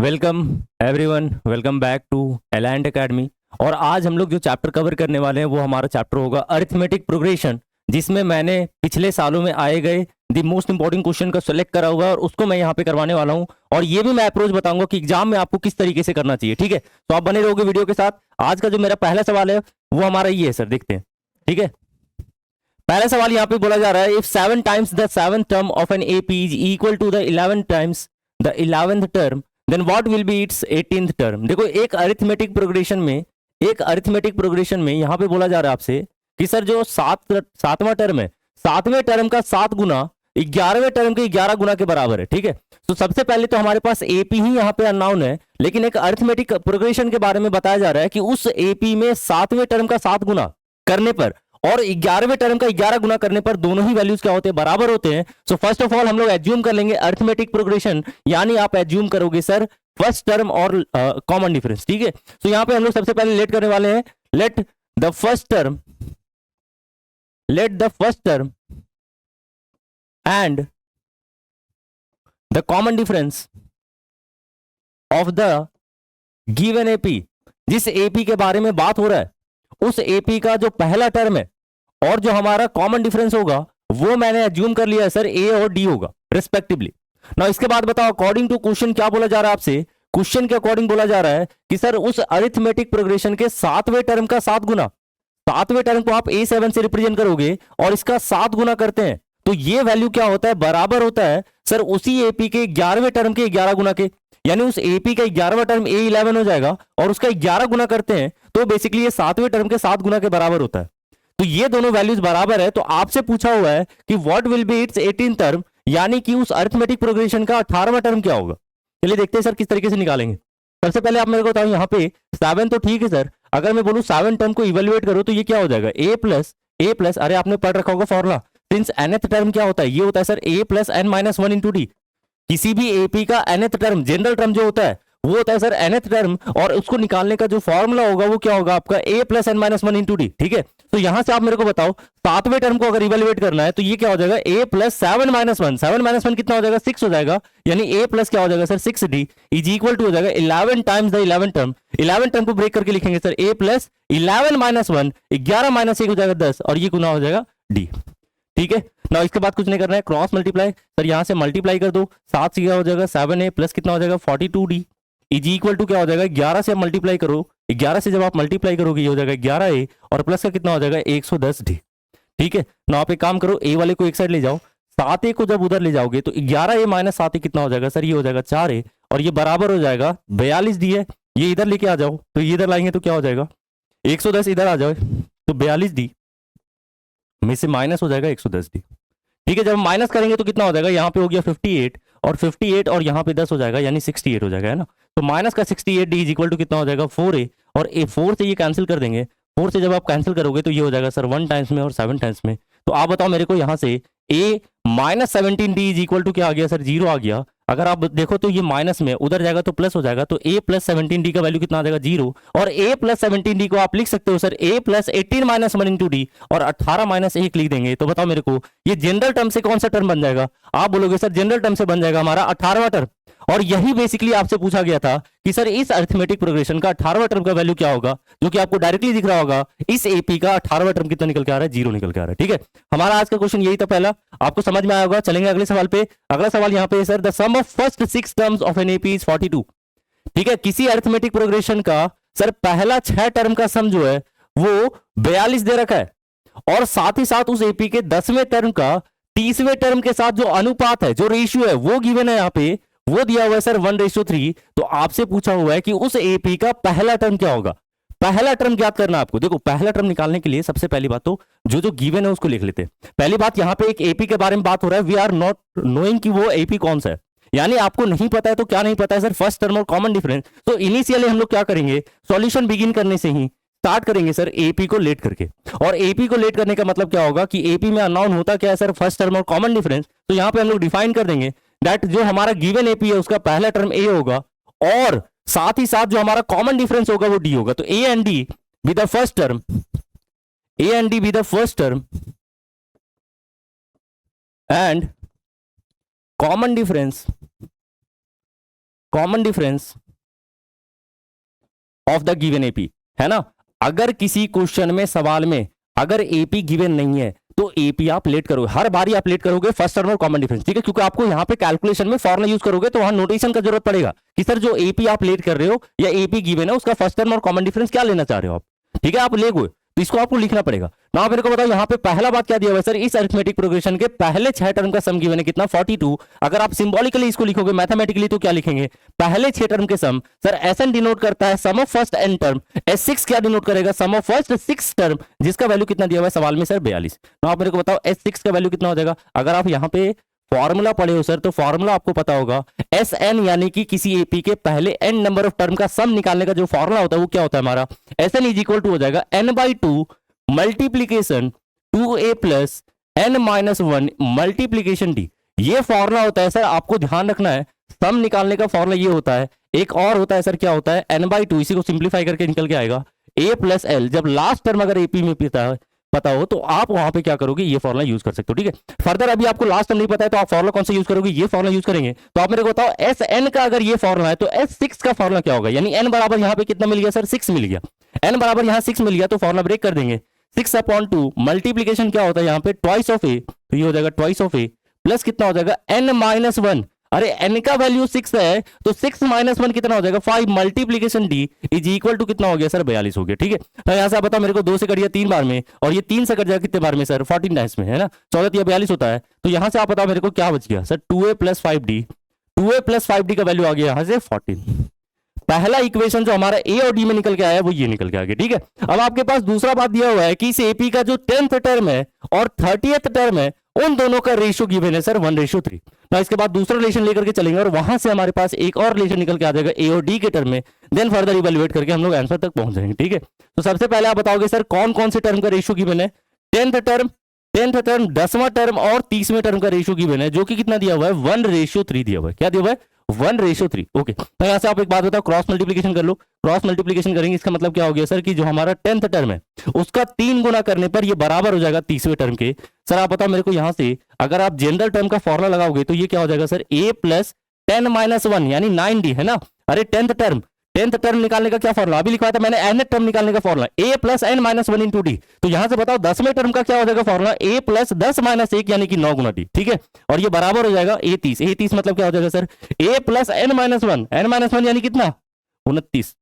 Welcome everyone, welcome back to aligned academy. और आज हम लोग जो चैप्टर कवर करने वाले हैं वो हमारा चैप्टर होगा अरिथमेटिक प्रोग्रेशन, जिसमें मैंने पिछले सालों में आए गए द मोस्ट इंपॉर्टेंट क्वेश्चन का सेलेक्ट करा हुआ है और उसको मैं यहाँ पे करवाने वाला हूँ। और ये भी मैं अप्रोच बताऊंगा कि एग्जाम में आपको किस तरीके से करना चाहिए। ठीक है, तो आप बने रहोगे वीडियो के साथ। आज का जो मेरा पहला सवाल है वो हमारा ये है सर, देखते हैं। ठीक है, पहला सवाल यहाँ पे बोला जा रहा है, if 7 times the 7th term of an AP is equal to the 11 times the 11th term, then what will be its 18th term. देखो, एक अरिथमेटिक प्रोग्रेशन में यहाँ पे बोला जा रहा है आपसे कि सर जो सातवां टर्म है, 7वें टर्म का 7 गुना 11वें टर्म के 11 गुना के बराबर है। ठीक है, तो सबसे पहले तो हमारे पास एपी ही यहाँ पे अननोन है, लेकिन एक अरिथमेटिक प्रोग्रेशन के बारे में बताया जा रहा है कि उस एपी में 7वें टर्म का 7 गुना करने पर और 11वें टर्म का 11 गुना करने पर दोनों ही वैल्यूज क्या होते हैं, बराबर होते हैं। सो फर्स्ट ऑफ ऑल हम लोग एज्यूम कर लेंगे अरिथमेटिक प्रोग्रेशन, यानी आप एज्यूम करोगे सर फर्स्ट टर्म और कॉमन डिफरेंस। ठीक है, तो यहां पे हम लोग सबसे पहले लेट करने वाले हैं, late the first term and the common difference of the given AP. जिस एपी के बारे में बात हो रहा है उस एपी का जो पहला टर्म है और जो हमारा कॉमन डिफरेंस होगा वो मैंने एज्यूम कर लिया है सर, ए और डी होगा रिस्पेक्टिवली। ना इसके बाद बताओ, अकॉर्डिंग टू क्वेश्चन क्या बोला जा रहा है आपसे, क्वेश्चन के अकॉर्डिंग बोला जा रहा है कि सर उस अरिथमेटिक प्रोग्रेशन के 7वें टर्म का 7 गुना, 7वें टर्म को आप A7 से रिप्रेजेंट करोगे और इसका 7 गुना करते हैं तो ये वैल्यू क्या होता है, बराबर होता है सर उसी एपी के 11वें टर्म के 11 गुना के। यानी उस एपी का 11वां टर्म A11 हो जाएगा और उसका 11 गुना करते हैं तो बेसिकली ये 7वें टर्म के 7 गुना के बराबर होता है। तो ये दोनों वैल्यूज बराबर है। तो आपसे पूछा हुआ है कि what will be it's 18 term, यानी कि उस अरिथमेटिक प्रोग्रेशन का 18वां टर्म क्या होगा। चलिए देखते हैं सर किस तरीके से निकालेंगे। सबसे पहले आप मेरे को बताओ, यहाँ पे 7 तो ठीक है सर, अगर मैं बोलूं 7 टर्म को इवेल्युएट करो तो ये क्या हो जाएगा, a प्लस, अरे आपने पढ़ रखा होगा फॉर्मूला, सिंस nth टर्म क्या होता है, ये होता है sir a plus n minus one into d. किसी भी एपी का nth टर्म, जनरल टर्म जो होता है वो होता है सर nth टर्म, और उसको निकालने का जो फॉर्मूला होगा वो क्या होगा आपका a plus n minus one into d. ठीक है, तो यहां से आप मेरे को बताओ 7वें टर्म को अगर इवेल्युएट करना है तो ये क्या हो जाएगा, a प्लस 7 - 1 कितना हो जाएगा, 6 हो जाएगा। यानी a प्लस क्या हो जाएगा sir 6d is equal to हो जाएगा 11 टाइम्स द 11 टर्म। 11 टर्म को ब्रेक करके लिखेंगे सर a प्लस 11 - 1, 11 - 1 हो जाएगा 10 और ये गुना हो जाएगा d। ठीक है ना, इसके बाद कुछ नहीं करना है, क्रॉस मल्टीप्लाई सर, यहां से मल्टीप्लाई कर दो, 7 से क्या हो जाएगा 7a प्लस कितना हो जाएगा 42d इज इक्वल टू क्या हो जाएगा 11 से मल्टीप्लाई करो, 11 से जब आप मल्टीप्लाई करोगे ये हो जाएगा 11a और प्लस का कितना हो जाएगा 110d। ठीक है ना, आप एक काम करो, a वाले को एक साइड ले जाओ, 7a को जब उधर ले जाओगे तो 11a माइनस 7a कितना हो जाएगा सर, ये हो जाएगा 4a और ये बराबर हो जाएगा 42d है। ये इधर लेके आ जाओ, तो ये इधर लाएंगे तो क्या हो जाएगा 110, इधर आ जाओ तो 42d में से माइनस हो जाएगा 110d। ठीक है, जब हम माइनस करेंगे तो कितना हो जाएगा, यहाँ पे हो गया 58 और 58 और यहाँ पे 10 हो जाएगा यानी 68 हो जाएगा, है ना। तो माइनस का 68d इज इक्वल टू कितना हो जाएगा 4a और a 4 से ये कैंसिल कर देंगे, 4 से जब आप कैंसिल करोगे तो ये हो जाएगा सर 1 टाइम्स में और 7 टाइम्स में। तो आप बताओ मेरे को यहाँ से a minus 17d is equal to क्या आ गया सर, 0 आ गया। अगर आप देखो तो ये माइनस में उधर जाएगा तो प्लस हो जाएगा, तो a प्लस 17d का वैल्यू कितना आ जाएगा 0 और a प्लस 17d को आप लिख सकते हो sir a plus 18 minus 1 into d और 18 माइनस 1 लिख देंगे। तो बताओ मेरे को ये जनरल टर्म से कौन सा टर्म बन जाएगा, आप बोलोगे सर जनरल टर्म से बन जाएगा हमारा 18वां टर्म। और यही बेसिकली आपसे पूछा गया था कि सर इस अरिथमेटिक प्रोग्रेशन का 18वां टर्म का वैल्यू क्या होगा, जो कि आपको डायरेक्टली दिख रहा होगा, इस एपी का 18वां टर्म कितना निकल के आ रहा है, 0 निकल के आ रहा है। ठीक है, हमारा आज का क्वेश्चन यही था पहला, आपको समझ में आया होगा। चलेंगे अगले सवाल पे। अगला सवाल यहाँ पे sir, the sum of first 6 terms of an AP is 42। ठीक है, किसी अरिथमेटिक प्रोग्रेशन का सर पहला 6 टर्म का सम जो है वो 42 दे रखा है और साथ ही साथ उस एपी के 10वें टर्म का 30वें टर्म के साथ जो अनुपात है, जो रेशियो है वो गिवन है यहाँ पे, वो दिया हुआ है सर 1:3। तो आपसे पूछा हुआ है कि उस एपी का पहला टर्म क्या होगा, पहला टर्म ज्ञात करना आपको। देखो, पहला टर्म निकालने के लिए सबसे पहली बात तो जो जो गिवन है उसको लिख लेते हैं। पहली बात, यहां पे एक एपी के बारे में बात हो रहा है, वी आर नॉट नोइंग कि वो एपी कौन सा है, यानी आपको नहीं पता है तो क्या नहीं पता है सर, फर्स्ट टर्म और कॉमन डिफरेंस। तो इनिशियली हम लोग क्या करेंगे, सॉल्यूशन बिगिन करने से ही स्टार्ट करेंगे सर एपी को लेट करके। और एपी को लेट करने का मतलब क्या होगा कि एपी में अननोन होता क्या है सर, फर्स्ट टर्म और कॉमन डिफरेंस। तो यहां पे हम लोग डिफाइन कर देंगे दैट जो हमारा गिवन एपी है उसका पहला टर्म ए होगा और साथ ही साथ जो हमारा कॉमन डिफरेंस होगा वो डी होगा। तो A and D be the first term, A and D be the first term and common difference common difference of the given AP, है ना। अगर किसी क्वेश्चन में, सवाल में अगर एपी गिवन नहीं है तो एपी आप लेट करोगे, हर बारी आप लेट करोगे फर्स्ट टर्म और कॉमन डिफरेंस, ठीक है। क्योंकि आपको यहां पे कैलकुलेशन में फॉर्मूला यूज करोगे तो वहां नोटेशन का जरूरत पड़ेगा कि सर जो एपी आप लेट कर रहे हो या एपी गिवन है उसका फर्स्ट टर्म और कॉमन डिफरेंस क्या लेना चाह रहे हो आप, ठीक है। आप ले गए तो इसको आपको लिखना पड़ेगा ना। मेरे को बताओ यहाँ पे पहला बात क्या दिया हुआ है सर, इस अरिथमेटिक प्रोग्रेशन के पहले 6 टर्म का सम गिवन है कितना 42। अगर आप सिंबॉलिकली इसको लिखोगे मैथमेटिकली तो क्या लिखेंगे, पहले 6 टर्म के सम, सर एसएन डिनोट करता है sum of first n term, S6 क्या डिनोट करेगा, सम ऑफ फर्स्ट 6 टर्म, जिसका वैल्यू कितना दिया हुआ है सवाल में सर 42। तो आप मेरे को बताओ S6 का वैल्यू कितना हो जाएगा। अगर आप यहाँ पे फॉर्मूला पढ़े हो सर तो फॉर्मूला आपको पता होगा, एस एन यानी कि किसी एपी के पहले एन नंबर ऑफ टर्म का सम निकालने का जो फॉर्मूला होता है वो क्या होता है हमारा, S n is equal to हो जाएगा n/2 multiplication 2a plus n minus 1 multiplication d। ये फॉर्मूला होता है सर, आपको ध्यान रखना है, सम निकालने का फॉर्मूला ये होता है। एक और होता है सर, क्या होता है n/2, इसी को सिंप्लीफाई करके निकल के आएगा a प्लस l। जब लास्ट टर्म अगर एपी में पता हो तो आप वहां पे क्या करोगे, ये फॉर्मूला यूज कर सकते हो, ठीक है। फर्दर अभी आपको लास्ट टर्म नहीं पता है तो आप फॉर्मूला कौन सा यूज करोगे, ये फॉर्मूला यूज करेंगे। तो आप मेरे को बताओ एस एन का अगर ये फॉर्मूला है तो S6 का फॉर्मूला क्या होगा, यानी n बराबर यहाँ पे कितना मिल गया सर 6 मिल गया, n बराबर यहाँ 6 मिल गया तो फॉर्मूला ब्रेक कर देंगे। 6/2 मल्टीप्लीकेशन क्या होता है यहाँ पे ट्वाइस ऑफ ए, तो ये हो जाएगा ट्वाइस ऑफ ए प्लस कितना हो जाएगा n-1। अरे n का वैल्यू 6 है तो 6 - 1 कितना हो जाएगा 5 multiplication d is equal to कितना हो गया सर 42 हो गया, ठीक है। तो यहां से आप बताओ मेरे को 2 से कट गया 3 बार में और ये 3 से कट जाएगा कितने बार में सर 14 टाइम्स में, है ना। 14 या 42 होता है। तो यहां से आप बताओ मेरे को क्या बच गया sir 2a + 5d, 2a + 5d का वैल्यू आ गया यहां से 14। पहला इक्वेशन जो हमारा ए और डी में निकल के आया है वो ये निकल के आ गया, ठीक है। अब आपके पास दूसरा बात दिया हुआ है कि इस एपी का जो 10th टर्म है और 30th टर्म है उन दोनों का रेशियो गिवन है सर 1:3। ना इसके बाद दूसरा रिलेशन लेकर के चलेंगे और वहां से हमारे पास एक और रिलेशन निकल के आ जाएगा ए और डी के टर्म में, देन फर्दर इवैल्यूएट करके हम लोग आंसर तक पहुंच जाएंगे, ठीक है। तो सबसे पहले आप बताओगे सर कौन कौन से टर्म का रेशियो गिवन है, 10th टर्म, 10वां टर्म और 30वें टर्म का रेशियो गिवन है जो कि कितना दिया हुआ है 1:3 दिया हुआ है। क्या दिया हुआ है 1:3। ओके, तो यहां से आप एक बात बताओ, क्रॉस मल्टीप्लीकेशन कर लो। क्रॉस मल्टीप्लीकेशन करेंगे इसका मतलब क्या हो गया सर कि जो हमारा 10th टर्म है उसका 3 गुना करने पर ये बराबर हो जाएगा 30वें टर्म के। सर आप बताओ मेरे को यहां से अगर आप जनरल टर्म का फॉर्मूला लगाओगे तो ये क्या हो जाएगा सर a + 10 - 1 यानी 9d, है ना। अरे 10th टर्म निकालने का क्या फॉर्मूला अभी लिखवाया था मैंने, nth टर्म निकालने का फॉर्मूला a + n - 1 × d। तो यहां से बताओ 10वें टर्म का क्या हो जाएगा फॉर्मूला a + 10 - 1 यानी कि 9 × d, ठीक है। और ये बराबर हो जाएगा a30 मतलब क्या हो जाएगा सर a + n - 1, n - 1 यानी कितना 29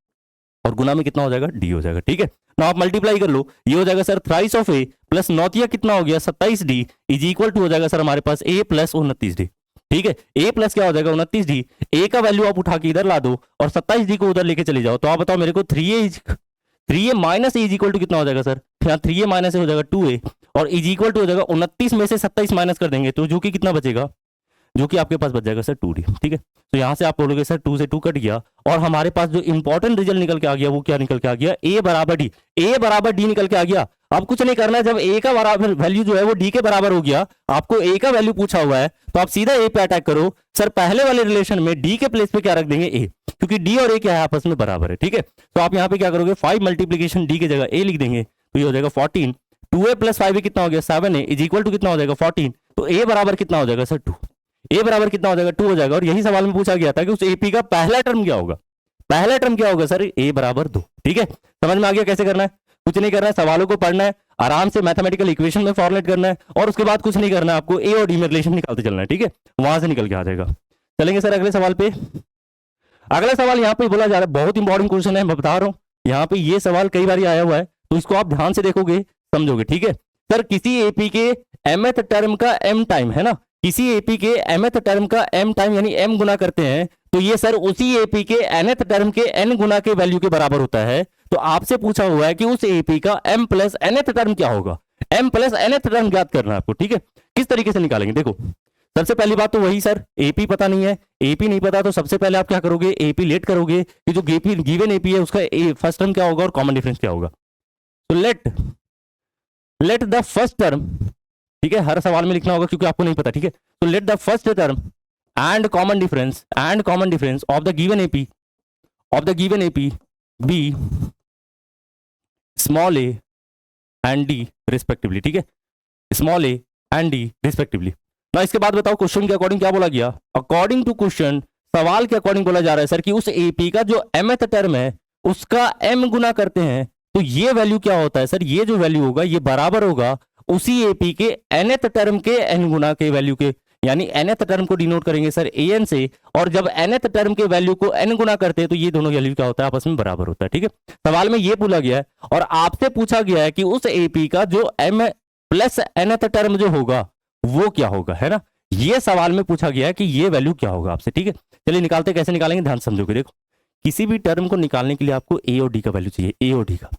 और गुना में कितना हो जाएगा d हो जाएगा, ठीक है ना। आप मल्टीप्लाई कर लो, ये हो जाएगा sir thrice of a plus 9 कितना हो गया 27d इज इक्वल टू हो जाएगा सर हमारे पास a + 29d, ठीक है। a प्लस क्या हो जाएगा 29d, a का वैल्यू आप उठा के इधर ला दो और 27d को उधर लेके चले जाओ। तो आप बताओ मेरे को 3a minus a is equal to कितना हो जाएगा सर, यहाँ 3a माइनस हो जाएगा 2a और इज इक्वल टू हो जाएगा 29 में से 27 माइनस कर देंगे तो जो कि कितना बचेगा, जो कि आपके पास बच जाएगा सर 2d, ठीक है। तो यहां से आप बोलोगे सर 2 से 2 कट गया और हमारे पास जो इंपॉर्टेंट रिजल्ट निकल के आ गया वो क्या निकल के आ गया a बराबर d निकल के आ गया। अब कुछ नहीं करना है, जब a का बराबर वैल्यू जो है वो d के बराबर हो गया, आपको a का वैल्यू पूछा हुआ है तो आप सीधा a पे अटैक करो। सर पहले वाले रिलेशन में d के प्लेस पे क्या रख देंगे a, क्योंकि d और a क्या है आपस में बराबर है, ठीक है। तो आप यहाँ पे क्या करोगे 5 मल्टीप्लीकेशन d की जगह a लिख देंगे तो ये हो जाएगा 14, 2a + 5a कितना हो गया 7a इज इक्वल टू कितना हो जाएगा 14। तो a बराबर कितना हो जाएगा सर 2, a बराबर कितना हो जाएगा 2 हो जाएगा। और यही सवाल में पूछा गया था कि उस एपी का पहला टर्म क्या होगा, पहला टर्म क्या होगा सर a बराबर 2, ठीक है। समझ में आ गया कैसे करना है, कुछ नहीं करना है, सवालों को पढ़ना है, आराम से मैथमेटिकल इक्वेशन में फॉर्मुलेट करना है और उसके बाद कुछ नहीं करना है, आपको a और d में रिलेशन निकालते चलना है, ठीक है। वहां से निकल के आ जाएगा। चलेंगे सर अगले सवाल पे। अगला सवाल यहाँ पे बोला जा रहा है, बहुत इंपॉर्टेंट क्वेश्चन है, मैं बता रहा हूँ यहाँ पे ये सवाल कई बार आया हुआ है तो इसको आप ध्यान से देखोगे समझोगे, ठीक है। सर किसी एपी के mth टर्म का m टाइम, है ना, किसी एपी के mth टर्म का m टाइम यानी m गुना करते हैं तो ये सर उसी एपी के nth टर्म के n गुना के वैल्यू के बराबर होता है। तो आपसे पूछा हुआ है कि उस एपी का m + nth टर्म क्या होगा, m + nth टर्म ज्ञात करना है आपको, ठीक है। किस तरीके से निकालेंगे देखो, सबसे पहली बात तो वही सर एपी पता नहीं है, एपी नहीं पता तो सबसे पहले आप क्या करोगे एपी लेट करोगे कि जो गिवन एपी है उसका फर्स्ट टर्म क्या होगा और कॉमन डिफरेंस क्या होगा। तो लेट द फर्स्ट टर्म, ठीक है, हर सवाल में लिखना होगा क्योंकि आपको नहीं पता, ठीक है। तो let the first term and common difference of the given AP be small a and d respectively, ठीक है, small a and d respectively. ना इसके बाद बताओ क्वेश्चन के अकॉर्डिंग क्या बोला गया, अकॉर्डिंग टू क्वेश्चन सवाल के अकॉर्डिंग बोला जा रहा है सर कि उस एपी का जो mth टर्म है उसका m गुना करते हैं तो ये वैल्यू क्या होता है सर, ये जो वैल्यू होगा ये बराबर होगा उसी एपी के nth टर्म के n गुना के वैल्यू के, यानी nth टर्म को डिनोट करेंगे सर an से, और जब nth टर्म के वैल्यू को n गुना करते हैं तो ये दोनों वैल्यू क्या होता है, आपस में बराबर होता है। ठीक है, सवाल में ये बोला गया है और आपसे पूछा गया है कि उस एपी का जो m प्लस nth टर्म जो होगा वो क्या होगा, है ना। ये सवाल में पूछा गया है कि ये वैल्यू क्या होगा आपसे। ठीक है, चलिए निकालते, कैसे निकालेंगे ध्यान समझोगे। देखो, किसी भी टर्म को निकालने के लिए आपको ए और डी का वैल्यू चाहिए, ए और डी का।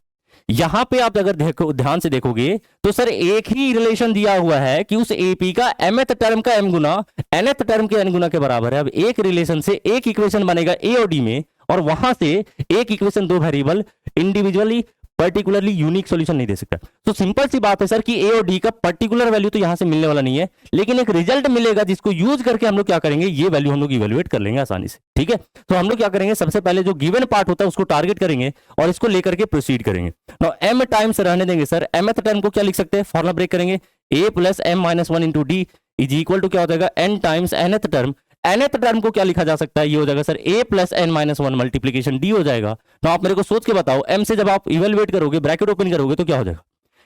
यहां पे आप अगर देखो, ध्यान से देखोगे तो सर एक ही रिलेशन दिया हुआ है कि उस एपी का mth टर्म का m गुना nth टर्म के n गुना के बराबर है। अब एक रिलेशन से एक इक्वेशन बनेगा ए और डी में, और वहां से एक इक्वेशन दो variable individually particularly unique solution नहीं दे सकता। तो सिंपल सी बात है सर कि ए और डी का पर्टिकुलर वैल्यू तो यहां से मिलने वाला नहीं है, लेकिन एक रिजल्ट मिलेगा जिसको यूज करके हम लोग क्या करेंगे, ये वैल्यू हम लोग इवेल्युएट कर लेंगे आसानी से। ठीक है, तो हम लोग क्या करेंगे, सबसे पहले जो गिवन पार्ट होता है उसको टारगेट करेंगे और इसको लेकर के प्रोसीड करेंगे। नाउ m टाइम्स रहने देंगे सर, mth टर्म को क्या लिख सकते हैं, फॉर्मुला ब्रेक करेंगे, a plus m minus 1 into d is equal to क्या हो जाएगा n times nth term. nth term को क्या लिखा जा सकता है, ये हो जाएगा sir a plus n minus 1 multiplication d हो जाएगा। ना आप मेरे को सोच के बताओ, m से जब आप इवेलुएट करोगे, ब्रैकेट ओपन करोगे तो क्या हो जाएगा,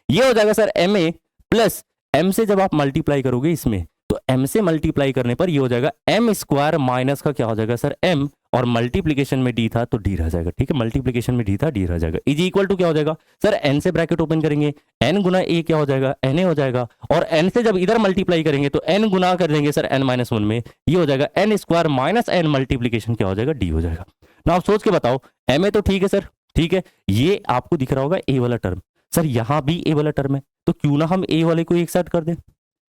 ये हो जाएगा सर ma प्लस m से जब आप मल्टीप्लाई करोगे इसमें, तो m से मल्टीप्लाई करने पर ये हो जाएगा m स्क्वायर माइनस का क्या हो जाएगा सर m, और मल्टीप्लीकेशन में d था तो d रह जाएगा। ठीक है, मल्टीप्लीकेशन में d था, d रह जाएगा, इज इक्वल टू क्या हो जाएगा सर n से ब्रैकेट ओपन करेंगे, n गुना a क्या हो जाएगा na हो जाएगा, और n से जब इधर मल्टीप्लाई करेंगे तो n गुना कर देंगे सर n माइनस 1 में, ये हो जाएगा n square minus n multiplication क्या हो जाएगा d हो जाएगा। ना आप सोच के बताओ, ma तो ठीक है सर, ठीक है, ये आपको दिख रहा होगा a वाला टर्म, सर यहाँ भी a वाला टर्म है, तो क्यों ना हम a वाले को एक साथ कर दें,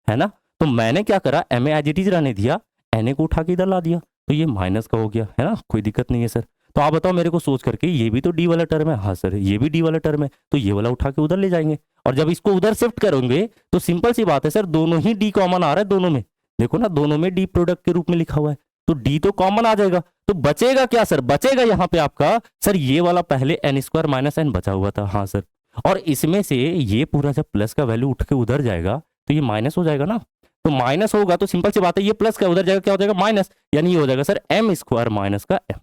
है ना। तो मैंने क्या करा, ma एज इट इज रहने दिया, na को उठा के इधर ला दिया, तो ये माइनस का हो गया, है ना, कोई दिक्कत नहीं है सर। तो आप बताओ मेरे को सोच करके, ये भी तो डी वाला टर्म है, हाँ सर ये भी डी वाला टर्म है, तो ये वाला उठा के उधर ले जाएंगे, और जब इसको उधर शिफ्ट करोगे तो सिंपल सी बात है सर, दोनों ही डी कॉमन आ रहा है, दोनों में देखो ना, दोनों में डी प्रोडक्ट के रूप में लिखा हुआ है, तो डी तो कॉमन आ जाएगा, तो बचेगा क्या सर, बचेगा यहाँ पे आपका सर ये वाला पहले n स्क्वायर माइनस n बचा हुआ था, हाँ सर, और इसमें से ये पूरा जब प्लस का वैल्यू उठ के उधर जाएगा तो ये माइनस हो जाएगा ना, तो माइनस होगा तो सिंपल सी बात है, ये प्लस का उधर जाएगा क्या हो जाएगा माइनस, यानी ये हो जाएगा सर m स्क्वायर माइनस का m।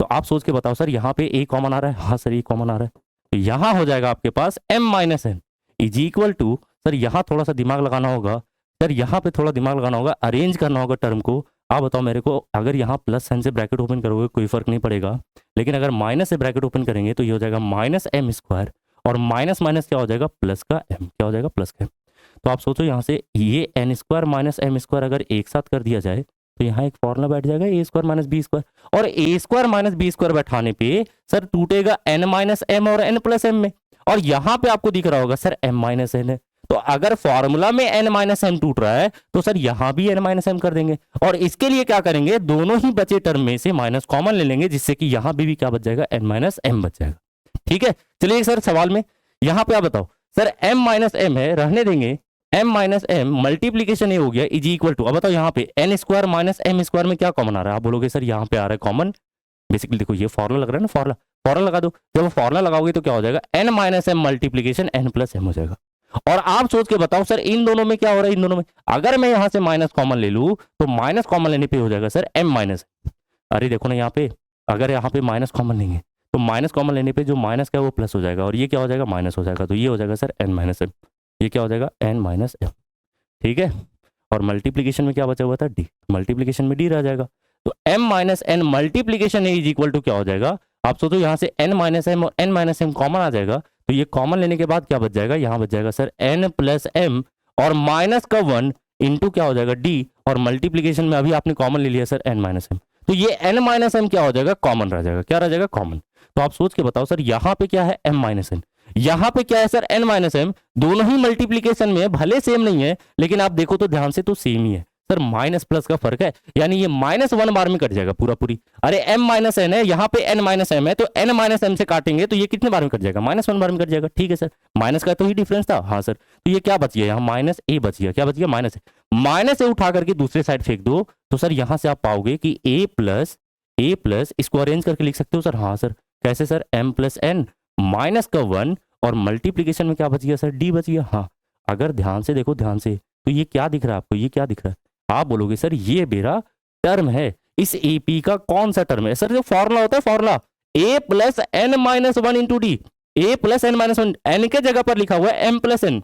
तो आप सोच के बताओ सर, यहाँ पे a कॉमन आ रहा है, हाँ सर ये कॉमन आ रहा है, तो यहाँ हो जाएगा आपके पास m minus n is equal to, sir यहाँ थोड़ा सा दिमाग लगाना होगा सर, यहाँ पे थोड़ा दिमाग लगाना होगा, अरेंज करना होगा टर्म को। आप बताओ मेरे को, अगर यहाँ प्लस साइन से ब्रैकेट ओपन करोगे कोई फर्क नहीं पड़ेगा, लेकिन अगर माइनस से ब्रैकेट ओपन करेंगे तो ये हो जाएगा माइनस m स्क्वायर, और माइनस माइनस क्या हो जाएगा प्लस का m, क्या हो जाएगा प्लस का m। तो आप सोचो यहाँ से ये n square minus m square अगर एक साथ कर दिया जाए तो यहाँ एक फॉर्मूला बैठ जाएगा a square minus b square, और a square minus b square बैठाने पे सर टूटेगा n माइनस m और n प्लस m में, और यहाँ पे आपको दिख रहा होगा सर m माइनस n है, तो अगर फॉर्मूला में n माइनस m टूट रहा है तो सर यहाँ भी n माइनस m कर देंगे, और इसके लिए क्या करेंगे, दोनों ही बचे टर्म में से माइनस कॉमन ले लेंगे, जिससे कि यहाँ भी क्या बच जाएगा, n माइनस m बच जाएगा। ठीक है, चलिए सर सवाल में यहाँ पे आप बताओ सर m माइनस m है, रहने देंगे m माइनस m मल्टीप्लीकेशन ये हो गया इज इक्वल टू, अब बताओ यहाँ पे n square minus m square में क्या कॉमन आ रहा है, आप बोलोगे सर यहाँ पे आ रहा है कॉमन, बेसिकली देखो ये फॉर्मुला लग रहा है ना, फॉर्मुला लगा दो, जब फॉर्मुला लगाओगे तो क्या हो जाएगा n minus m multiplication n plus m हो जाएगा। और आप सोच के बताओ सर इन दोनों में क्या हो रहा है, इन दोनों में अगर मैं यहाँ से माइनस कॉमन ले लूँ तो माइनस कॉमन लेने पे हो जाएगा सर m माइनस, अरे देखो ना यहाँ पे, अगर यहाँ पे माइनस कॉमन लेंगे तो माइनस कॉमन लेने पे जो माइनस का है वो प्लस हो जाएगा, और ये क्या हो जाएगा माइनस हो जाएगा, तो ये हो जाएगा सर n माइनस m, ये क्या हो जाएगा n माइनस m। ठीक है, और मल्टीप्लीकेशन में क्या बचा हुआ था d, मल्टीप्लीकेशन में d रह जाएगा, तो m minus n multiplication is equal to क्या हो जाएगा, आप सोचो यहाँ से n माइनस m और n माइनस m कॉमन आ जाएगा, तो ये कॉमन लेने के बाद क्या बच जाएगा, यहाँ बच जाएगा सर n प्लस m और माइनस का 1 इंटू क्या हो जाएगा d, और मल्टीप्लीकेशन में अभी आपने कॉमन ले लिया सर n माइनस m, तो ये n माइनस m क्या हो जाएगा, कॉमन रह जाएगा, क्या रह जाएगा कॉमन। तो आप सोच के बताओ सर यहाँ पे क्या है m माइनस n, यहाँ पे क्या है सर n माइनस m, दोनों ही मल्टीप्लीकेशन में भले सेम नहीं है लेकिन आप देखो तो ध्यान से तो सेम ही है सर, माइनस प्लस का फर्क है, यानी ये माइनस 1 बार में कट जाएगा पूरा पूरी, अरे m माइनस n है, यहाँ पे n माइनस m है, तो n माइनस m से काटेंगे तो ये कितने बार में कट जाएगा, माइनस 1 बार में कट जाएगा। ठीक है सर, माइनस का तो ही डिफरेंस था, हाँ सर, तो ये क्या बच गया यहाँ माइनस a बच गया, क्या बच गया माइनस a, माइनस a उठा करके दूसरे साइड फेंक दो तो सर यहाँ से आप पाओगे कि a प्लस इसको अरेंज करके लिख सकते हो सर, हाँ सर कैसे sir, m plus n minus का 1 और मल्टीप्लीकेशन में क्या बच गया सर d बच गया। हाँ अगर ध्यान से देखो ध्यान से, तो ये क्या दिख रहा है आपको, ये क्या दिख रहा है, आप बोलोगे सर ये मेरा टर्म है, इस एपी का कौन सा टर्म है? सर जो फॉर्मूला होता है, formula a plus n minus one into d, a plus n minus one, n के जगह पर लिखा हुआ है m प्लस एन,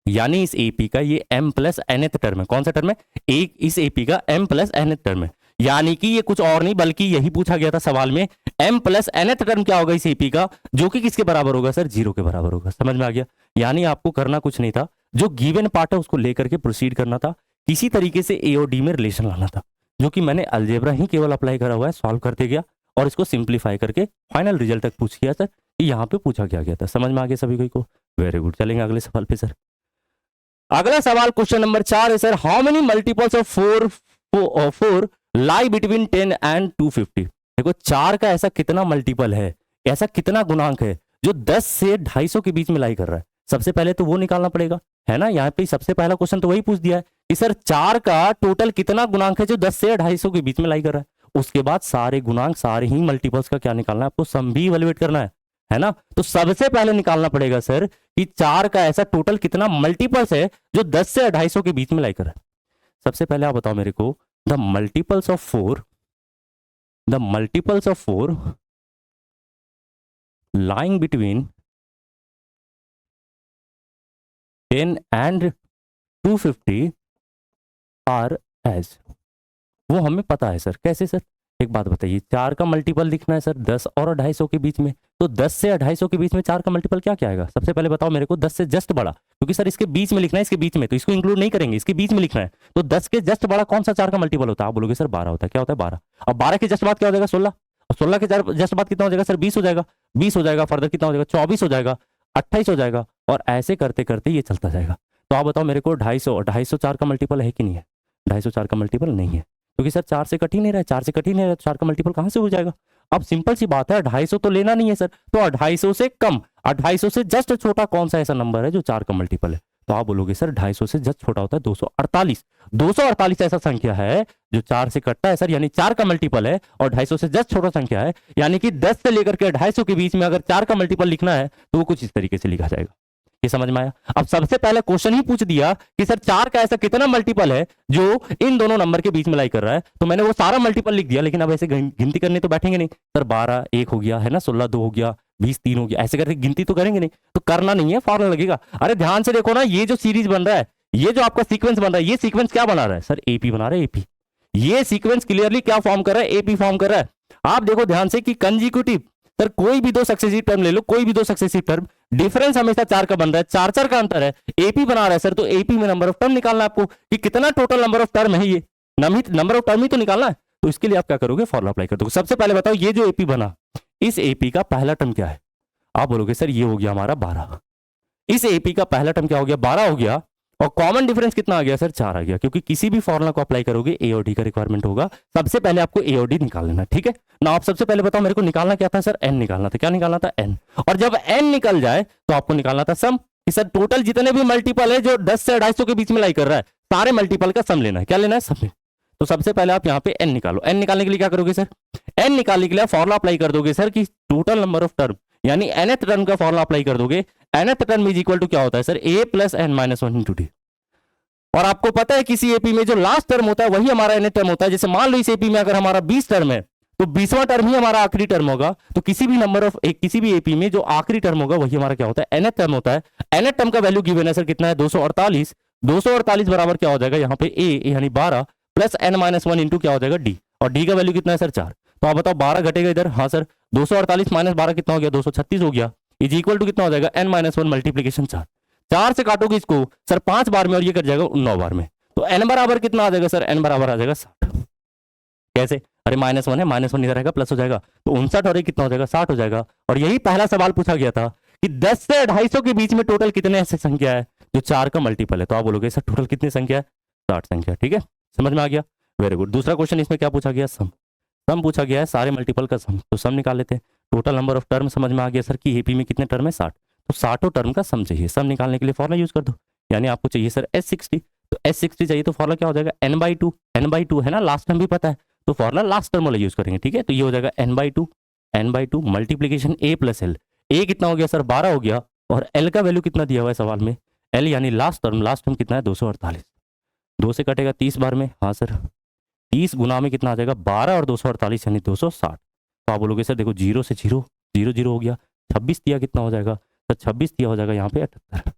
यानी इस एपी का ये m प्लस nth टर्म है। कौन सा टर्म है? एक इस एपी का m प्लस nth टर्म है, यानी कि ये कुछ और नहीं बल्कि यही पूछा गया था सवाल में, m प्लस nth टर्म क्या होगा इस एपी का, जो कि किसके बराबर होगा सर? 0 के बराबर होगा। समझ में आ गया? यानी आपको करना कुछ नहीं था, जो गिवन पार्ट है उसको लेकर के प्रोसीड करना था, किसी तरीके से ए और डी में रिलेशन लाना था, जो कि मैंने अलजेब्रा ही केवल अप्लाई करा हुआ है, सॉल्व करते गया और इसको सिंप्लीफाई करके फाइनल रिजल्ट तक पूछ किया सर, कि यहाँ पे पूछा क्या गया था। समझ में आ गया सभी को? Very good. चलेंगे अगले सवाल पे सर। अगला सवाल क्वेश्चन नंबर 4 है sir, how many multiples of 4 lie between 10 and 250। देखो 4 का ऐसा कितना मल्टीपल है, ऐसा कितना गुणांक है जो 10 से 250 के बीच में लाई कर रहा है। सबसे पहले तो वो निकालना पड़ेगा, है ना। यहाँ पे सबसे पहला क्वेश्चन तो वही पूछ दिया है कि सर 4 का टोटल कितना गुणांक है जो 10 से 250 के बीच में लाई कर रहा है। उसके बाद सारे गुणांक, सारे ही मल्टीपल्स का क्या निकालना है आपको, सम भी इवैल्यूएट करना है ना। तो सबसे पहले निकालना पड़ेगा सर कि 4 का ऐसा टोटल कितना मल्टीपल्स है जो 10 से 250 के बीच में लाई कर रहा है। सबसे पहले आप बताओ मेरे को, the multiples of 4 lying between 10 and 250 are as, वो हमें पता है सर। कैसे सर? एक बात बताइए, 4 का मल्टीपल लिखना है सर 10 और 250 के बीच में, तो 10 से 250 के बीच में 4 का मल्टीपल क्या क्या आएगा? सबसे पहले बताओ मेरे को, 10 से जस्ट बड़ा, क्योंकि सर इसके बीच में लिखना है, इसके बीच में, तो इसको इंक्लूड नहीं करेंगे, इसके बीच में लिखना है। तो 10 के जस्ट बड़ा कौन सा 4 का मल्टीपल होता है? आप बोलोगे सर 12 होता है। क्या होता है? 12। और 12 के जस्ट बाद क्या हो जाएगा? 16। और 16 के जस्ट बाद कितना हो जाएगा सर? 20 हो जाएगा। 20 हो जाएगा, फर्दर कितना हो जाएगा? 24 हो जाएगा, 28 हो जाएगा, और ऐसे करते करते ये चलता जाएगा। तो आप बताओ मेरे को, 250 4 का मल्टीपल है कि नहीं है? 250 4 का मल्टीपल नहीं है, क्योंकि सर 4 से कट ही नहीं रहा है, 4 से कट ही नहीं रहा है, 4 का मल्टीपल कहां से हो जाएगा? अब सिंपल सी बात है, 250 तो लेना नहीं है सर, तो 250 से कम, 250 से जस्ट छोटा कौन सा ऐसा नंबर है जो 4 का मल्टीपल है? तो आप बोलोगे सर 250 से जस्ट छोटा होता है 248। 248 ऐसा संख्या है जो 4 से कटता है सर, यानी 4 का मल्टीपल है, और 250 से जस्ट छोटा संख्या है, यानी कि 10 से लेकर के 250 के बीच में अगर 4 का मल्टीपल लिखना है तो वो कुछ इस तरीके से लिखा जाएगा। ये समझ में आया? अब सबसे पहले क्वेश्चन ही पूछ दिया कि सर 4 का ऐसा कितना मल्टीपल है जो इन दोनों नंबर के बीच में लाई कर रहा है, तो मैंने वो सारा मल्टीपल लिख दिया। लेकिन अब ऐसे गिनती करने तो बैठेंगे नहीं सर, 12 1 हो गया है ना, 16 2 हो गया, 20 3 हो गया, ऐसे करके गिनती तो करेंगे नहीं, तो करना नहीं है, फॉर्मूला लगेगा। अरे ध्यान से देखो ना, ये जो सीरीज बन रहा है, ये जो आपका सीक्वेंस बन रहा है, ये सीक्वेंस क्या बना रहा है सर? एपी बना रहा है, एपी। ये सीक्वेंस क्लियरली क्या फॉर्म कर रहा है? एपी फॉर्म कर रहा है। आप देखो ध्यान से कि कंजिक्यूटिव, सर कोई भी दो सक्सेसिव टर्म ले लो, कोई भी दो सक्सेसिव टर्म, डिफरेंस हमेशा 4 का बन रहा है, 4 का अंतर है, एपी बना रहा है सर, तो एपी में नंबर ऑफ टर्म निकालना है आपको कि कितना टोटल नंबर ऑफ टर्म है, ये नंबर ऑफ टर्म ही तो निकालना है। तो इसके लिए आप क्या करोगे? फॉर्मूला अप्लाई कर दोगे। सबसे पहले बताओ, ये जो एपी बना, इस एपी का पहला टर्म क्या है? आप बोलोगे सर ये हो गया हमारा 12। इस एपी का पहला टर्म क्या हो गया? 12 हो गया, और कॉमन डिफरेंस कितना आ गया सर? 4 आ गया, क्योंकि किसी भी फॉर्मूला को अप्लाई करोगे ए और डी का रिक्वायरमेंट होगा। सबसे पहले आपको ए और डी निकाल लेना, ठीक है ना। आप सबसे पहले बताओ मेरे को, निकालना क्या था सर? एन निकालना था। क्या निकालना था? एन। और जब एन निकल जाए तो आपको निकालना था सम, कि सर टोटल जितने भी मल्टीपल है जो 10 से 250 के बीच में लाई कर रहा है, सारे मल्टीपल का सम लेना है। क्या लेना है? सम। तो सबसे पहले आप यहाँ पे एन निकालो। एन निकालने के लिए क्या करोगे सर? एन निकालने के लिए फॉर्मूला अप्लाई कर दोगे सर, कि टोटल नंबर ऑफ टर्म, यानी nth टर्म का फॉर्मूला अप्लाई कर दोगे। nth term is equal to क्या होता है sir? a plus n minus 1 into d. और आपको पता है किसी एपी में जो लास्ट टर्म होता है वही हमारा nth टर्म होता है। जैसे मान लो इस एपी में अगर हमारा 20 टर्म है, तो 20वां टर्म ही हमारा आखिरी टर्म होगा। तो किसी भी नंबर ऑफ किसी भी एपी में जो आखिरी टर्म होगा वही हमारा क्या होता है? nth टर्म होता है। nth टर्म का वैल्यू गिवन है सर, कितना है? 248। 248 बराबर क्या हो जाएगा यहाँ पे? a यानी 12 प्लस n माइनस 1 इंटू क्या हो जाएगा? डी। और डी का वैल्यू कितना है सर? 4। तो आप बताओ 12 घटेगा इधर, हाँ सर, 248 माइनस 12 कितना हो गया? 236 हो गया, इज इक्वल टू कितना हो जाएगा? n minus 1 multiplication 4। 4 से काटोगे इसको सर 5 बार में, और ये कट जाएगा 9 बार में। तो n बराबर कितना आ जाएगा सर? n बराबर आ जाएगा 60। कैसे? अरे माइनस 1 है, माइनस 1 इधर आएगा, प्लस हो जाएगा, तो 59 और ये कितना हो जाएगा? 60 हो जाएगा। और यही पहला सवाल पूछा गया था कि 10 से 250 के बीच में टोटल कितने ऐसे संख्या है जो 4 का मल्टीपल है। तो आप बोलोगे सर टोटल कितनी संख्या है? 60 संख्या। ठीक है, समझ में आ गया? Very good. दूसरा क्वेश्चन इसमें क्या पूछा गया? सम। सम पूछा गया है, सारे मल्टीपल का सम। तो सम निकाल लेते हैं। टोटल नंबर ऑफ टर्म समझ में आ गया सर कि एपी में कितने टर्म है? 60। तो 60 टर्म का सम चाहिए। सम निकालने के लिए फॉर्मूला यूज कर दो, यानी आपको चाहिए सर S60। तो S60 चाहिए तो फॉर्मूला क्या हो जाएगा? n/2। n/2 है ना, लास्ट टर्म भी पता है, तो फॉर्मूला लास्ट टर्म वाला यूज करेंगे। ठीक है, तो ये हो जाएगा n/2 multiplication a plus L. a कितना हो गया सर? 12 हो गया, और l का वैल्यू कितना दिया हुआ है सवाल में? l यानी लास्ट टर्म कितना है? 248। 2 से कटेगा 30 बार में, हाँ सर, 30 गुना में कितना आ जाएगा 12 और 248 यानी 260। तो आप बोलोगे सर देखो 0 से 0 0 0 हो गया, 26 दिया कितना हो जाएगा सर, 26 दिया हो जाएगा यहाँ पे 78,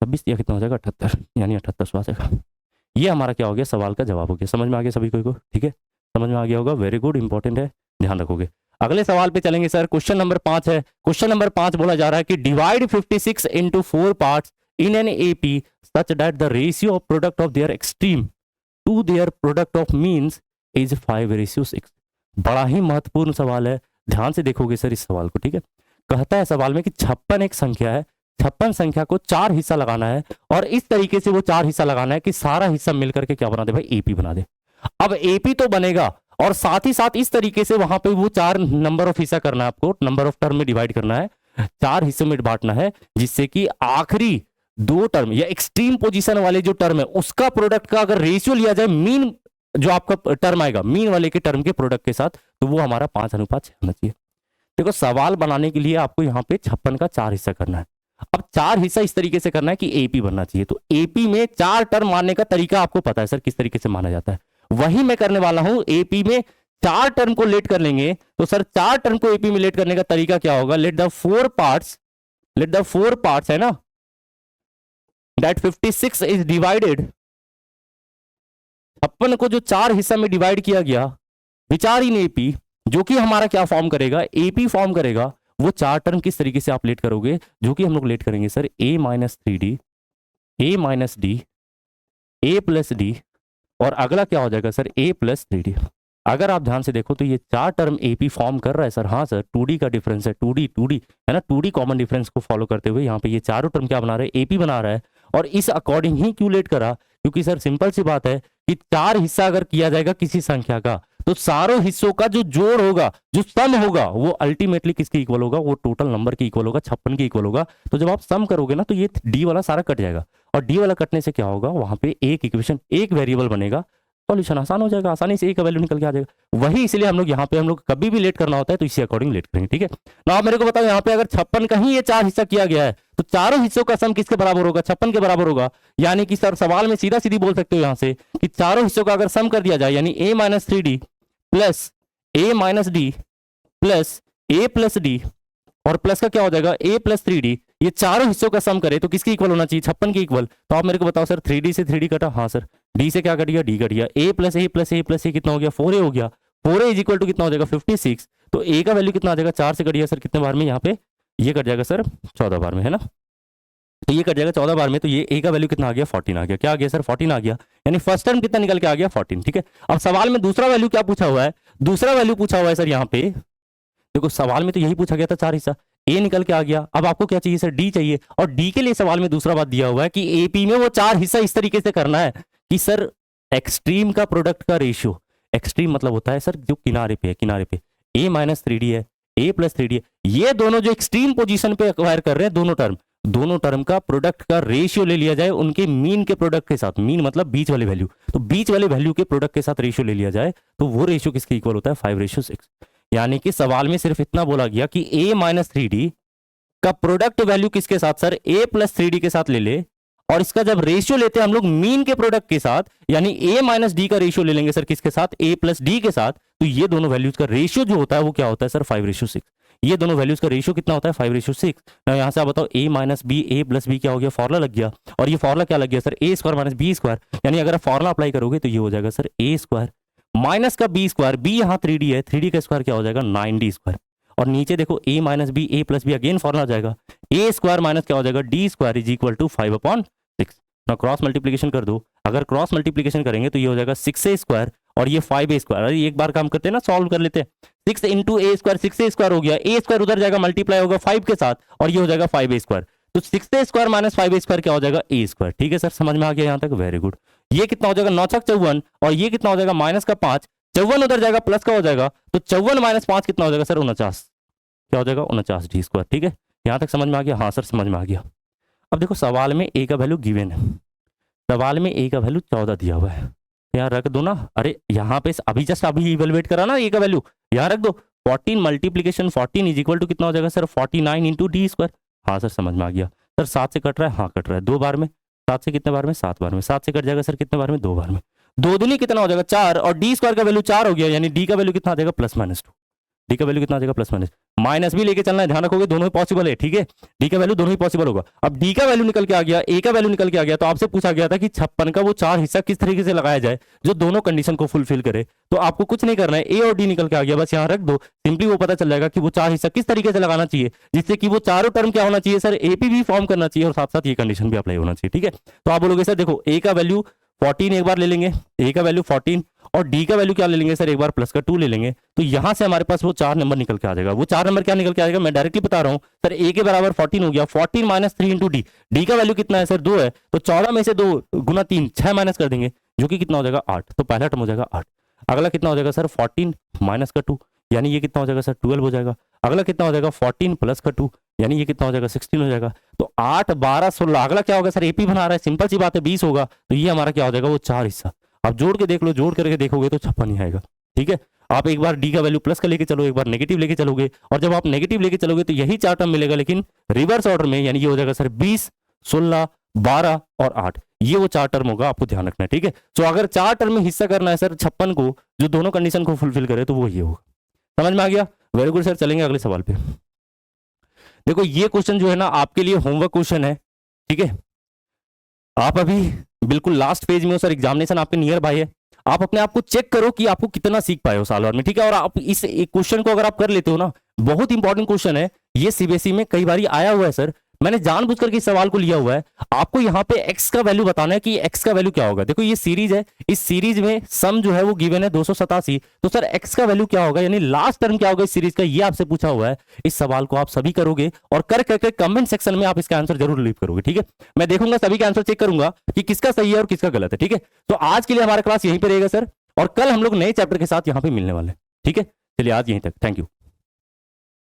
26 दिया कितना हो जाएगा 78 यानी 78 आ जाएगा। ये हमारा क्या हो गया, सवाल का जवाब हो गया। समझ में आ गया सभी को? ठीक है, समझ में आ गया होगा, वेरी गुड, इंपॉर्टेंट है, ध्यान रखोगे। अगले सवाल पे चलेंगे सर, क्वेश्चन नंबर 5 है। क्वेश्चन नंबर 5 बोला जा रहा है कि divide 56 into 4 parts in an AP such that the ratio of product of their extreme to their product of means is 5:6। बड़ा ही महत्वपूर्ण सवाल है, ध्यान से देखोगे सर इस सवाल को। ठीक है, कहता है सवाल में कि 56 एक संख्या है, 56 संख्या को 4 हिस्सा लगाना है और इस तरीके से वो 4 हिस्सा लगाना है कि सारा हिस्सा मिलकर के क्या बना दे भाई, एपी बना दे। अब एपी तो बनेगा और साथ ही साथ इस तरीके से वहां पे वो 4 नंबर ऑफ हिस्सा करना है, आपको नंबर ऑफ टर्म में डिवाइड करना है, 4 हिस्सों में बांटना है, जिससे कि आखिरी 2 टर्म या एक्सट्रीम पोजीशन वाले जो टर्म है उसका प्रोडक्ट का अगर रेशियो लिया जाए मीन जो आपका टर्म आएगा मीन वाले के टर्म के प्रोडक्ट के साथ, तो वो हमारा 5:6 होना चाहिए। देखो सवाल बनाने के लिए आपको यहाँ पे 56 का 4 हिस्सा करना है। अब 4 हिस्सा इस तरीके से करना है कि एपी बनना चाहिए, तो एपी में 4 टर्म मानने का तरीका आपको पता है सर किस तरीके से माना जाता है, वही मैं करने वाला हूं। एपी में 4 टर्म को लेट कर लेंगे, तो सर 4 टर्म को एपी में लेट करने का तरीका क्या होगा, लेट द फोर पार्ट्स है ना, दैट 56 इज डिवाइडेड, 56 को जो 4 हिस्सा में डिवाइड किया गया, विचार इन एपी, जो कि हमारा क्या फॉर्म करेगा, एपी फॉर्म करेगा। वो 4 टर्म किस तरीके से आप लेट करोगे, जो कि हम लोग लेट करेंगे sir a - 3d, a - d, a + d, और अगला क्या हो जाएगा सर a + 3d। अगर आप ध्यान से देखो तो ये 4 टर्म एपी फॉर्म कर रहा है सर। हाँ सर, 2d का डिफरेंस है, 2d है ना, 2d कॉमन डिफरेंस को फॉलो करते हुए यहाँ पे ये चारों टर्म क्या बना रहे हैं, एपी बना रहा है। और इस अकॉर्डिंग ही क्यों लेट करा, क्योंकि सर सिंपल सी बात है कि 4 हिस्सा अगर किया जाएगा किसी संख्या का, तो सारों हिस्सों का जो जोड़ होगा, जो सम होगा, वो अल्टीमेटली किसके इक्वल होगा, वो टोटल नंबर के इक्वल होगा, 56 के इक्वल होगा। तो जब आप सम करोगे ना, तो ये डी वाला सारा कट जाएगा, और डी वाला कटने से क्या होगा, वहां पे एक इक्वेशन, एक वेरिएबल बनेगा, सॉल्यूशन आसान हो जाएगा, आसानी से एक का वैल्यू निकल के आ जाएगा। वही इसलिए हम लोग यहाँ पे, हम लोग कभी भी लेट करना होता है तो इसी अकॉर्डिंग लेट करेंगे। ठीक है ना, आप मेरे को बताओ यहाँ पे अगर 56 का ही ये 4 हिस्सा किया गया है, तो चारों हिस्सों का सम किसके बराबर होगा, 56 के बराबर होगा। यानी कि सर सवाल में सीधा सीधी बोल सकते हो यहाँ से कि चारों हिस्सों का अगर सम कर दिया जाए, यानी a - 3d plus a - d plus a + d, और प्लस का क्या हो जाएगा a + 3d, ये चारों हिस्सों का सम करे तो किसके इक्वल होना चाहिए, 56 के इक्वल। तो आप मेरे को बताओ सर 3d से 3d कटा, हाँ सर, d से क्या कट गया, d कट गया, a + a + a + a कितना हो गया, 4a हो गया, 4a इज इक्वल टू कितना हो जाएगा 56। तो a का वैल्यू कितना आ जाएगा, 4 से कट गया सर कितने बार में, यहाँ पे ये कट जाएगा सर 14 बार में, है ना, तो ये कट जाएगा 14 बार में, तो ये a का वैल्यू कितना आ गया, 14 आ गया। क्या आ गया सर, 14 आ गया, यानी फर्स्ट टर्म कितना निकल के आ गया, 14। ठीक है, अब सवाल में दूसरा वैल्यू क्या पूछा हुआ है, दूसरा वैल्यू पूछा हुआ है सर यहाँ पे, देखो सवाल में तो यही पूछा गया था 4 हिस्सा, ए निकल के आ गया। अब आपको क्या चाहिए सर, डी चाहिए, और डी के लिए सवाल में दूसरा बात दिया हुआ है कि एपी में वो 4 हिस्सा इस तरीके से करना है कि सर एक्सट्रीम का प्रोडक्ट का रेशियो, एक्सट्रीम मतलब होता है सर जो किनारे पे है, किनारे पे a - 3d है, a + 3d है, ये दोनों जो एक्सट्रीम पोजीशन पे एक्वायर कर रहे हैं दोनों टर्म का प्रोडक्ट का रेशियो ले लिया जाए उनके मीन के प्रोडक्ट के साथ, मीन मतलब बीच वाले वैल्यू, तो बीच वाले वैल्यू के प्रोडक्ट के साथ रेशियो ले लिया जाए, तो वो रेशियो किसके इक्वल होता है, 5:6। यानी कि सवाल में सिर्फ इतना बोला गया कि a - 3d का प्रोडक्ट वैल्यू किसके साथ सर, a + 3d के साथ ले ले, और इसका जब रेशियो लेते हैं हम लोग मीन के प्रोडक्ट के साथ, यानी a - d का रेशियो ले लेंगे सर किसके साथ, a + d के साथ, तो ये दोनों वैल्यूज का रेशियो जो होता है वो क्या होता है सर, 5:6। ये दोनों वैल्यूज का रेशियो कितना होता है, 5:6। यहां से आप बताओ a - b, a + b क्या हो गया, फॉर्मुला लग गया, और ये फॉर्मुला क्या लग गया सर, a² - b², यानी अगर आप फॉर्मुला अप्लाई करोगे तो ये हो जाएगा सर a² माइनस का b², b यहाँ 3d है, 3d का स्क्वायर क्या हो जाएगा, 9d², और नीचे देखो a - b, a + b, again formula जाएगा a² माइनस क्या हो जाएगा, d² इज इक्वल टू 5/6। ना क्रॉस मल्टीप्लीकेशन कर दो, अगर क्रॉस मल्टीप्लीकेशन करेंगे तो ये हो जाएगा 6a² और ये 5a²। अरे एक बार काम करते हैं ना, सॉल्व कर लेते हैं, 6 × a², 6a² हो गया, a² उधर जाएगा मल्टीप्लाई होगा 5 के साथ, और ये हो जाएगा 5a², तो 6a² - 5a² क्या हो जाएगा, a²। ठीक है सर, समझ में आ गया यहाँ तक, वेरी गुड। ये कितना हो जाएगा, 9 × 54, और ये कितना हो जाएगा, -5, 54 उधर जाएगा प्लस का हो जाएगा, तो 54 - 5 कितना हो जाएगा सर, 49, क्या हो जाएगा 49d²। ठीक है, यहाँ तक समझ में आ गया, हाँ सर समझ में आ गया। अब देखो सवाल में a का वैल्यू गिवन है, सवाल में a का वैल्यू 14 दिया हुआ है, यहाँ रख दो ना, अरे यहाँ पे अभी जस्ट अभी इवेलुएट करा ना a का वैल्यू, यहाँ रख दो, 14 मल्टीप्लीकेशन 14 इज इक्वल टू कितना हो जाएगा सर, 49 × d²। हाँ सर समझ में आ गया। सर 7 से कट रहा है, हाँ कट रहा है 2 बार में, 7 से कितने बार में, 7 बार में, 7 से कट जाएगा सर कितने बार में, 2 बार में, दो दूनी कितना हो जाएगा 4, और डी स्क्वायर का वैल्यू 4 हो गया, यानी डी का वैल्यू कितना आ जाएगा +-2। डी का वैल्यू कितना आ जाएगा +-, माइनस भी लेके चलना है, ध्यान रखोगे दोनों ही पॉसिबल है, ठीक है। डी का वैल्यू दोनों ही पॉसिबल होगा। अब डी का वैल्यू निकल के आ गया, ए का वैल्यू निकल के आ गया, तो आपसे पूछा गया था कि 56 का वो 4 हिस्सा किस तरीके से लगाया जाए जो दोनों कंडीशन को फुलफिल करे। तो आपको कुछ नहीं करना है, ए और डी निकल के आ गया, बस यहाँ रख दो, सिंपली वो पता चल जाएगा कि वो 4 हिस्सा किस तरीके से लगाना चाहिए जिससे कि वो चारों टर्म क्या होना चाहिए सर, एपी भी फॉर्म करना चाहिए और साथ साथ ये कंडीशन भी अप्लाई होना चाहिए, ठीक है। तो आप बोलोगे सर देखो ए का वैल्यू 14 एक बार ले लेंगे, ए का वैल्यू 14, और डी का वैल्यू क्या ले लेंगे सर, एक बार +2 ले लेंगे, तो यहां से हमारे पास वो 4 नंबर निकल के आ जाएगा। वो 4 नंबर क्या निकल के आ जाएगा, मैं डायरेक्टली बता रहा हूं सर, ए के बराबर 14 हो गया, 14 - 3 × डी, डी का वैल्यू कितना है सर 2 है, तो 14 में से 2 × 3 6 माइनस कर देंगे, जो कि कितना हो जाएगा 8, तो पहला टर्म हो जाएगा 8। अगला कितना हो जाएगा सर 14 - 2, यानी ये कितना हो जाएगा सर 12 हो जाएगा। अगला कितना हो जाएगा 14 + 2, यानी ये कितना हो जाएगा 16 हो जाएगा। तो 8 12 16, अगला क्या होगा सर, एपी बना रहा है, सिंपल सी बात है 20 होगा, तो ये हमारा क्या हो जाएगा वो 4 हिस्सा। आप जोड़ के देख लो, जोड़ करके देखोगे तो 56 ही आएगा, ठीक है। आप एक बार डी का वैल्यू प्लस का लेके चलो, एक बार नेगेटिव लेके चलोगे, और जब आप नेगेटिव लेके चलोगे तो यही 4 टर्म मिलेगा, लेकिन रिवर्स ऑर्डर में, यानी ये हो जाएगा सर 20 16 12 और 8, ये वो 4 टर्म होगा, आपको ध्यान रखना है, ठीक है। तो अगर 4 टर्म में हिस्सा करना है सर 56 को, जो दोनों कंडीशन को फुलफिल करे, तो वो ये होगा। समझ में आ गया, वेरी गुड सर। चलेंगे अगले सवाल पे। देखो ये क्वेश्चन जो है ना आपके लिए होमवर्क क्वेश्चन है, ठीक है। आप अभी बिल्कुल लास्ट पेज में हो सर, एग्जामिनेशन आपके नियर बाय है, आप अपने आप को चेक करो कि आपको कितना सीख पाए हो साल भर में, ठीक है। और आप इस क्वेश्चन को अगर आप कर लेते हो ना, बहुत इंपॉर्टेंट क्वेश्चन है ये, सीबीएसई में कई बार आया हुआ है सर, मैंने जानबूझकर के इस सवाल को लिया हुआ है। आपको यहाँ पे x का वैल्यू बताना है कि x का वैल्यू क्या होगा। देखो ये सीरीज है, इस सीरीज में सम जो है वो गिवन है 287, तो सर x का वैल्यू क्या होगा, यानी लास्ट टर्म क्या होगा इस सीरीज का, ये आपसे पूछा हुआ है। इस सवाल को आप सभी करोगे और कर करके कमेंट सेक्शन में आप इसका आंसर जरूर लीव करोगे, ठीक है। मैं देखूंगा, सभी का आंसर चेक करूंगा कि किसका सही है और किसका गलत है, ठीक है। तो आज के लिए हमारा क्लास यहीं पर रहेगा सर, और कल हम लोग नए चैप्टर के साथ यहाँ पे मिलने वाले हैं, ठीक है। चलिए आज यहीं तक, थैंक यू।